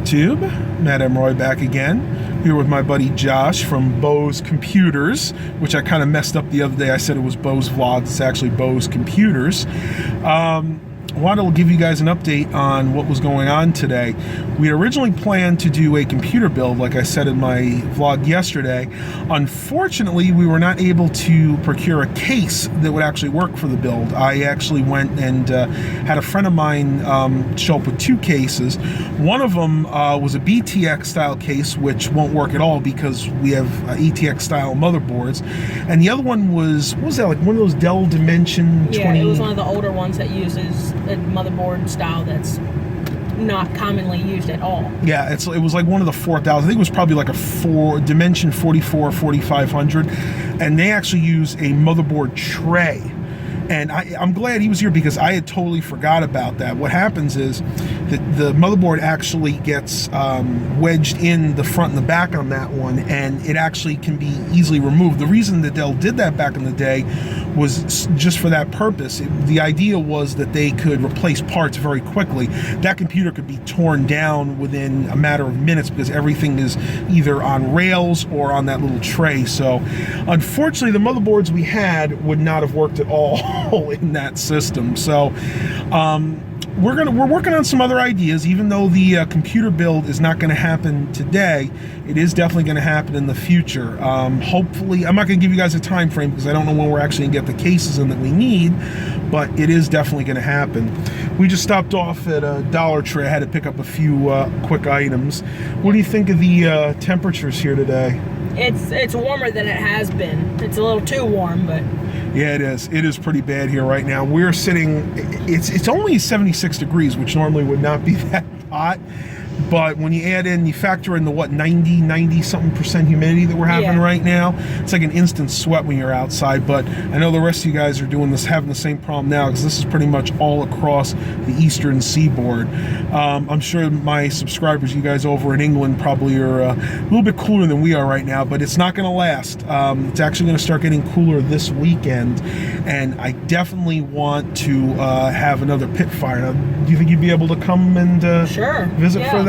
YouTube? Matt M. Roy back again, here with my buddy Josh from Bose Computers, which I kind of messed up the other day. I said it was Bose Vlogs, it's actually Bose Computers. I wanted to give you guys an update on what was going on today. We originally planned to do a computer build, like I said in my vlog yesterday. Unfortunately, we were not able to procure a case that would actually work for the build. I actually went and had a friend of mine show up with two cases. One of them was a BTX style case, which won't work at all because we have ATX style motherboards. And the other one was, what was that, like one of those Dell Dimension 20? Yeah, it was one of the older ones that uses a motherboard style that's not commonly used at all. Yeah, it was like one of the 4000. I think it was probably like a Dimension 44 4500, and they actually use a motherboard tray. And I'm glad he was here because I had totally forgot about that. What happens is that the motherboard actually gets wedged in the front and the back on that one, and it actually can be easily removed. The reason that Dell did that back in the day was just for that purpose. The idea was that they could replace parts very quickly. That computer could be torn down within a matter of minutes because everything is either on rails or on that little tray. So unfortunately, the motherboards we had would not have worked at all in that system. So we're working on some other ideas. Even though the computer build is not going to happen today, it is definitely going to happen in the future. Hopefully, I'm not going to give you guys a time frame because I don't know when we're actually going to get the cases in that we need, but it is definitely going to happen. We just stopped off at a Dollar Tree. I had to pick up a few quick items. What do you think of the temperatures here today? It's warmer than it has been. It's a little too warm, but yeah, it is. It is pretty bad here right now. We're sitting, it's only 76 degrees, which normally would not be that hot. But when you factor in the 90 something percent humidity that we're having right now, it's like an instant sweat when you're outside. But I know the rest of you guys are having the same problem now because this is pretty much all across the eastern seaboard. I'm sure my subscribers, you guys over in England, probably are a little bit cooler than we are right now, but it's not going to last. It's actually going to start getting cooler this weekend, and I definitely want to have another pit fire. Now, do you think you'd be able to come and visit for that?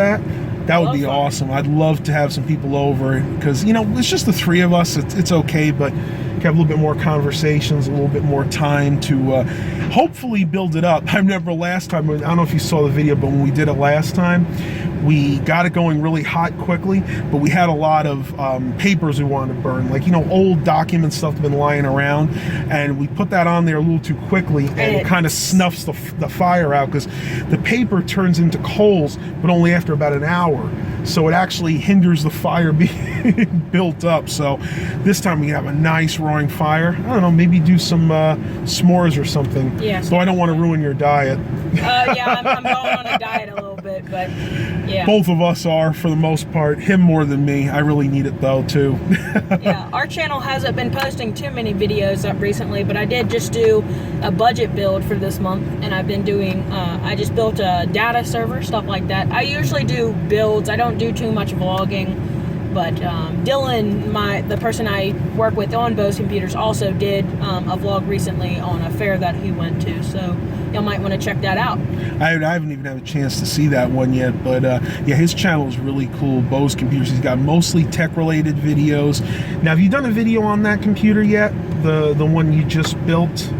That would be awesome. I'd love to have some people over because, you know, it's just the three of us. It's okay, but have a little bit more conversations, a little bit more time to hopefully build it up. I remember last time, I don't know if you saw the video, but when we did it last time, we got it going really hot quickly, but we had a lot of papers we wanted to burn, like, you know, old document stuff that have been lying around, and we put that on there a little too quickly, and it kind of snuffs the fire out because the paper turns into coals, but only after about an hour. So it actually hinders the fire being built up. So this time we have a nice roaring fire. I don't know, maybe do some s'mores or something. Yeah. So I don't want to ruin your diet. Yeah, I'm going on a diet a little bit, but yeah. Both of us are, for the most part. Him more than me. I really need it though, too. Yeah, our channel hasn't been posting too many videos up recently, but I did just do a budget build for this month, and I've been doing, I just built a data server, stuff like that. I usually do builds. I don't do too much vlogging, but Dylan, the person I work with on Bose Computers, also did a vlog recently on a fair that he went to, so y'all might want to check that out. I haven't even had a chance to see that one yet, but yeah, his channel is really cool, Bose Computers. He's got mostly tech-related videos. Now, have you done a video on that computer yet? The one you just built?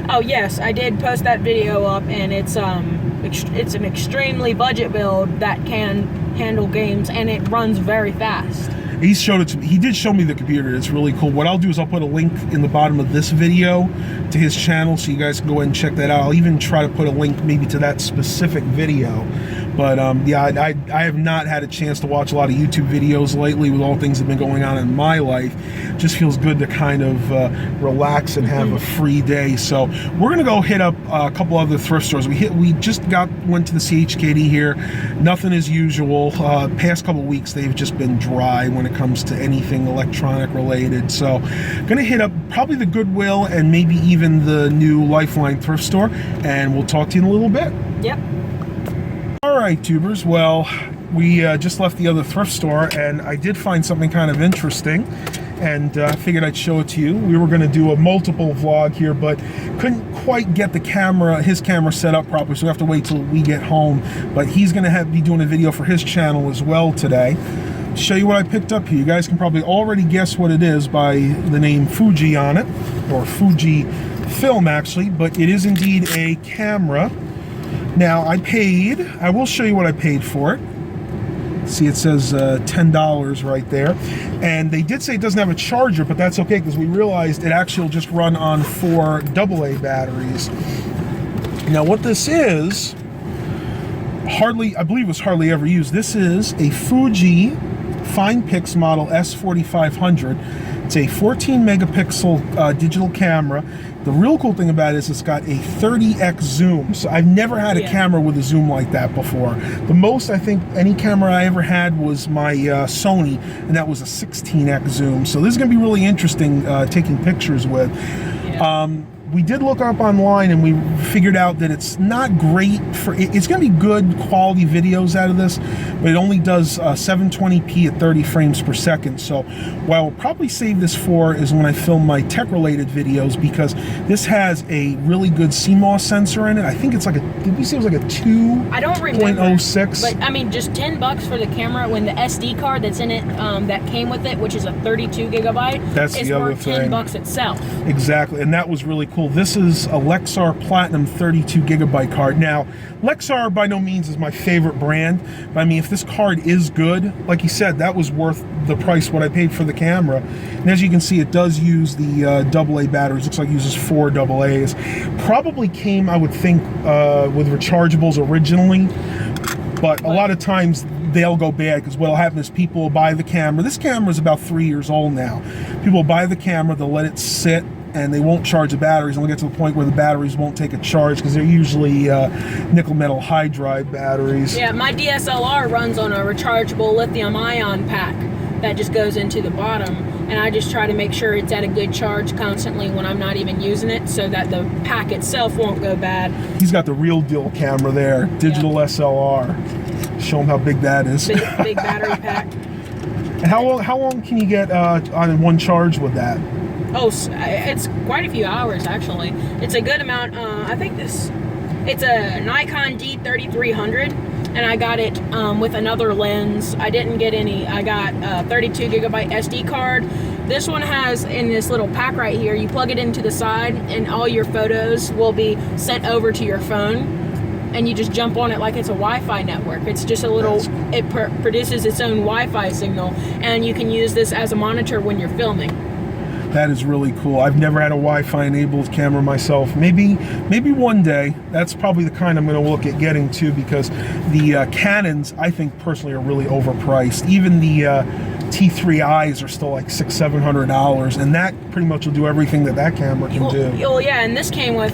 Oh yes, I did post that video up, and it's an extremely budget build that can handle games, and it runs very fast. He showed it to me. He did show me the computer. It's really cool. What I'll do is I'll put a link in the bottom of this video to his channel so you guys can go ahead and check that out. I'll even try to put a link maybe to that specific video. But yeah, I have not had a chance to watch a lot of YouTube videos lately with all things that have been going on in my life. It just feels good to kind of relax and have a free day. So we're gonna go hit up a couple other thrift stores. We just went to the CHKD here. Nothing as usual. Past couple weeks they've just been dry when it comes to anything electronic related. So gonna hit up probably the Goodwill and maybe even the new Lifeline thrift store, and we'll talk to you in a little bit. Yep. All right, tubers. Well, We just left the other thrift store, and I did find something kind of interesting, and I figured I'd show it to you. We were going to do a multiple vlog here, but couldn't quite get his camera set up properly, so we have to wait till we get home. But he's going to be doing a video for his channel as well today. Show you what I picked up here. You guys can probably already guess what it is by the name Fuji on it, or Fuji film actually, but it is indeed a camera. Now I will show you what I paid for it. See, it says $10 right there, and they did say it doesn't have a charger, but that's okay because we realized it actually will just run on 4 AA batteries. Now what this is, I believe it was hardly ever used. This is a Fuji FinePix model S4500. It's a 14 megapixel digital camera. The real cool thing about it is it's got a 30x zoom. So I've never had a camera with a zoom like that before. The most I think any camera I ever had was my Sony, and that was a 16x zoom. So this is going to be really interesting taking pictures with. We did look up online, and we figured out that it's not great for, it's going to be good quality videos out of this, but it only does 720p at 30 frames per second. So what I'll probably save this for is when I film my tech related videos, because this has a really good CMOS sensor in it. I think it's like did we say it was like a 2.06? I don't remember. But I mean, just $10 for the camera when the SD card that's in it that came with it, which is a 32 gigabyte, that's is the other worth thing. $10 itself. Exactly, and that was really cool. This is a Lexar Platinum 32 gigabyte card. Now, Lexar by no means is my favorite brand, but I mean, if this card is good, like you said, that was worth the price what I paid for the camera. And as you can see, it does use the AA batteries. Looks like it uses 4 AA's. Probably came, I would think, with rechargeables originally, but a lot of times they'll go bad, because what'll happen is people will buy the camera. This camera is about 3 years old now. People will buy the camera, they'll let it sit, and they won't charge the batteries, and we'll get to the point where the batteries won't take a charge, because they're usually nickel metal hydride batteries. Yeah, my DSLR runs on a rechargeable lithium ion pack that just goes into the bottom, and I just try to make sure it's at a good charge constantly when I'm not even using it, so that the pack itself won't go bad. He's got the real deal camera there, digital SLR. Show him how big that is. Big battery pack. And how long can you get on one charge with that? Oh, it's quite a few hours actually. It's a good amount. I think it's a Nikon D3300, and I got it with another lens. I didn't get any. I got a 32 gigabyte SD card. This one has, in this little pack right here, you plug it into the side, and all your photos will be sent over to your phone, and you just jump on it like it's a Wi-Fi network. It's just a little, it produces its own Wi-Fi signal, and you can use this as a monitor when you're filming. That is really cool. I've never had a Wi-Fi enabled camera myself. Maybe one day. That's probably the kind I'm going to look at getting to, because the Canons, I think personally, are really overpriced. Even the T3Is are still like $600-700, and that pretty much will do everything that camera can do. Well, yeah, and this came with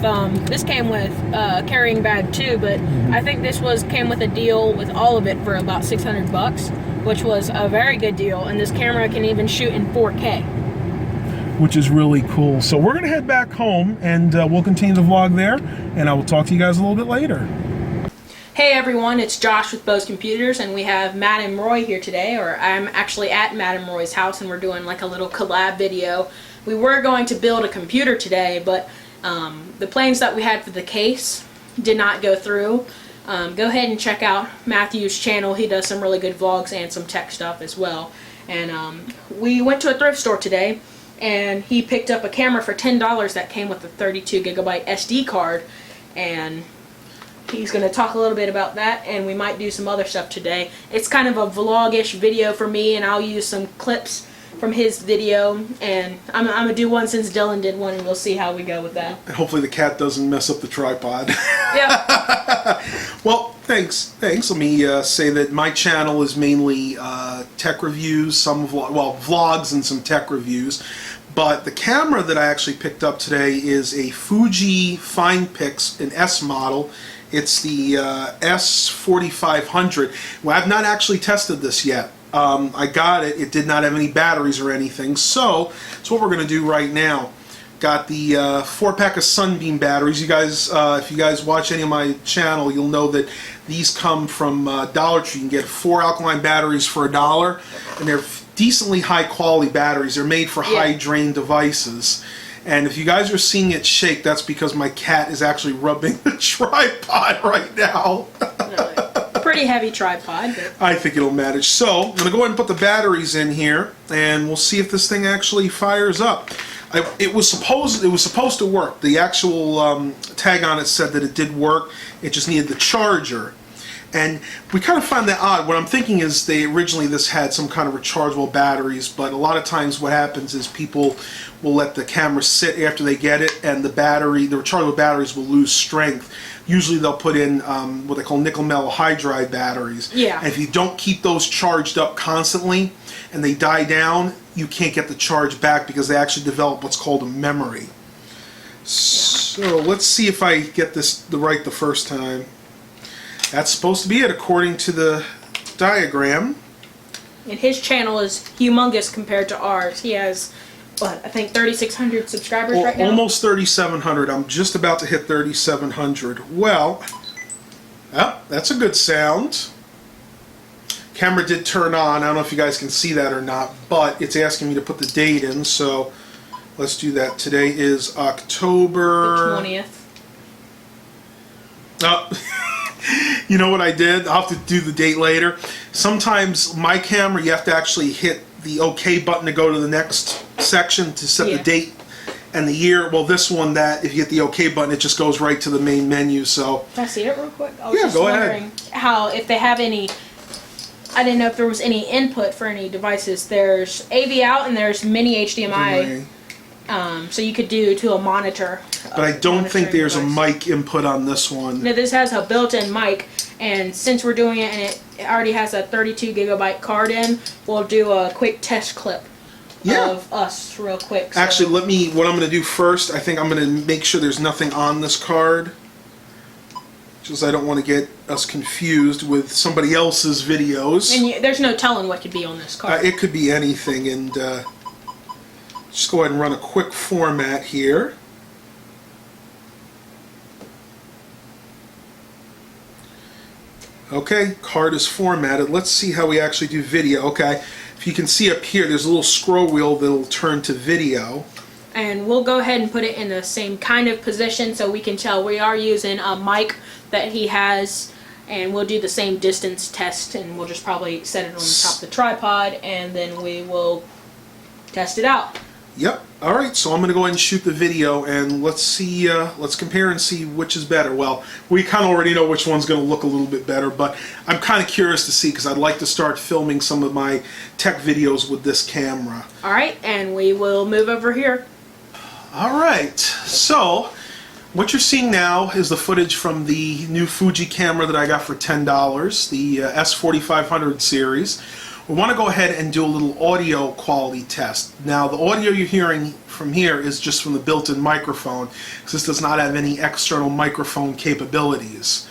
carrying bag too, but I think this came with a deal with all of it for about $600, which was a very good deal. And this camera can even shoot in 4K. Which is really cool. So we're gonna head back home, and we'll continue the vlog there, and I will talk to you guys a little bit later. Hey everyone, it's Josh with Bose Computers, and we have Matt and Roy here today, or I'm actually at Matt and Roy's house, and we're doing like a little collab video. We were going to build a computer today, but the plans that we had for the case did not go through. Go ahead and check out Matthew's channel. He does some really good vlogs and some tech stuff as well. And we went to a thrift store today, and he picked up a camera for $10 that came with a 32 gigabyte SD card, and he's going to talk a little bit about that, and we might do some other stuff today. It's kind of a vlog-ish video for me, and I'll use some clips from his video, and I'm going to do one since Dylan did one, and we'll see how we go with that. And hopefully the cat doesn't mess up the tripod. Yep. Well, thanks. Let me say that my channel is mainly tech reviews, vlogs and some tech reviews. But the camera that I actually picked up today is a Fuji FinePix, an S model. It's the S4500. Well, I've not actually tested this yet. I got it. It did not have any batteries or anything. So that's what we're going to do right now. Got the 4-pack of Sunbeam batteries. You guys, if you guys watch any of my channel, you'll know that these come from Dollar Tree. You can get 4 alkaline batteries for $1, and they're decently high quality batteries. They're made for high drain devices. And if you guys are seeing it shake, that's because my cat is actually rubbing the tripod right now. Pretty heavy tripod. But I think it'll manage. So I'm going to go ahead and put the batteries in here, and we'll see if this thing actually fires up. It was supposed to work. The actual tag on it said that it did work. It just needed the charger. And we kind of find that odd. What I'm thinking is originally this had some kind of rechargeable batteries, but a lot of times what happens is people will let the camera sit after they get it, and the rechargeable batteries will lose strength. Usually they'll put in what they call nickel metal hydride batteries. Yeah. And if you don't keep those charged up constantly and they die down, you can't get the charge back because they actually develop what's called a memory. So let's see if I get this right the first time. That's supposed to be it according to the diagram. And his channel is humongous compared to ours. He has, what, I think 3,600 subscribers right now? Almost 3,700. I'm just about to hit 3,700. Well, that's a good sound. Camera did turn on. I don't know if you guys can see that or not, but it's asking me to put the date in, so let's do that. Today is October... The 20th. You know what I did? I'll have to do the date later. Sometimes my camera, you have to actually hit the OK button to go to the next section to set the date and the year. Well, this one, that if you hit the OK button, it just goes right to the main menu. So can I see it real quick? I was just wondering how, if they have any. I didn't know if there was any input for any devices. There's AV out and there's mini HDMI. So you could do to a monitor. But I don't think there's a mic input on this one. No, this has a built-in mic, and since we're doing it and it already has a 32 gigabyte card in, we'll do a quick test clip of us real quick. So. Actually, what I'm going to do first, I think I'm going to make sure there's nothing on this card. Just I don't want to get us confused with somebody else's videos. And there's no telling what could be on this card. It could be anything, and just go ahead and run a quick format here. Okay, card is formatted. Let's see how we actually do video. Okay, if you can see up here, there's a little scroll wheel that'll turn to video. And we'll go ahead and put it in the same kind of position so we can tell we are using a mic that he has, and we'll do the same distance test, and we'll just probably set it on the top of the tripod, and then we will test it out. Yep. All right, so I'm going to go ahead and shoot the video, and let's see, let's compare and see which is better. Well, we kind of already know which one's going to look a little bit better, but I'm kind of curious to see because I'd like to start filming some of my tech videos with this camera. All right, and we will move over here. All right, so what you're seeing now is the footage from the new Fuji camera that I got for $10, the S4500 series. We want to go ahead and do a little audio quality test. Now, the audio you're hearing from here is just from the built-in microphone, because this does not have any external microphone capabilities.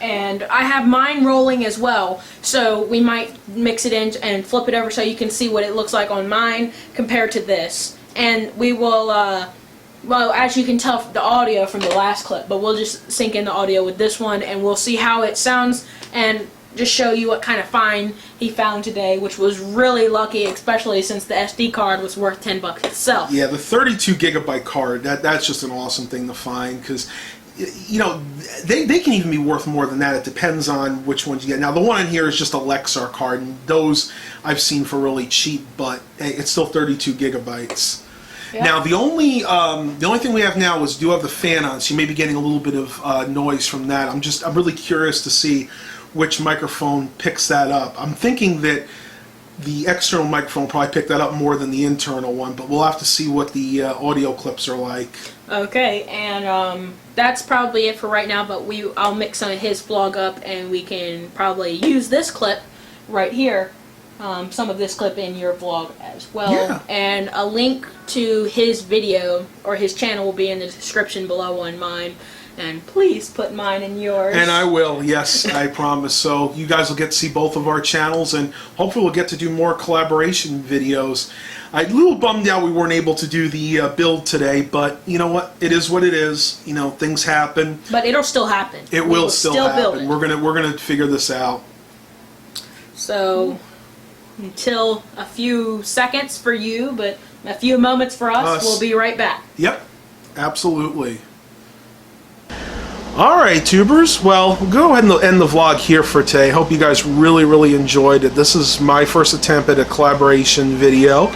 And I have mine rolling as well, so we might mix it in and flip it over so you can see what it looks like on mine compared to this. And we will, well, as you can tell the audio from the last clip, but we'll just sync in the audio with this one and we'll see how it sounds and just show you what kind of find he found today, which was really lucky, especially since the SD card was worth $10 itself. Yeah, the 32 gigabyte card, that's just an awesome thing to find, because you know, they can even be worth more than that. It depends on which ones you get. Now, the one in here is just a Lexar card, and those I've seen for really cheap, but hey, it's still 32 gigabytes. Yeah. Now, the only thing we have now is do have the fan on, so you may be getting a little bit of noise from that. I'm really curious to see which microphone picks that up. I'm thinking that the external microphone will probably pick that up more than the internal one, but we'll have to see what the audio clips are like. Okay, and that's probably it for right now, but I'll mix some of his vlog up, and we can probably use this clip right here, some of this clip in your vlog as well. Yeah. And a link to his video, or his channel, will be in the description below on mine. And please put mine in yours. And I will, yes, I promise. So you guys will get to see both of our channels, and hopefully we'll get to do more collaboration videos. I'm a little bummed out we weren't able to do the build today, but you know what? It is what it is. You know, things happen. But it'll still happen. It will still build happen. it. We're gonna figure this out. So until a few seconds for you, but a few moments for us. We'll be right back. Yep, absolutely. All right, tubers. Well, we'll go ahead and end the vlog here for today. Hope you guys really enjoyed it. This is my first attempt at a collaboration video,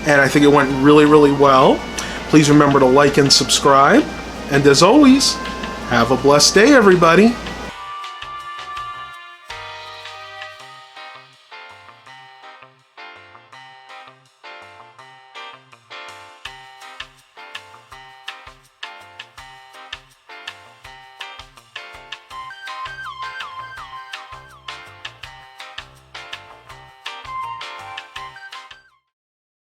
and I think it went really well. Please remember to like and subscribe. And as always, have a blessed day, everybody.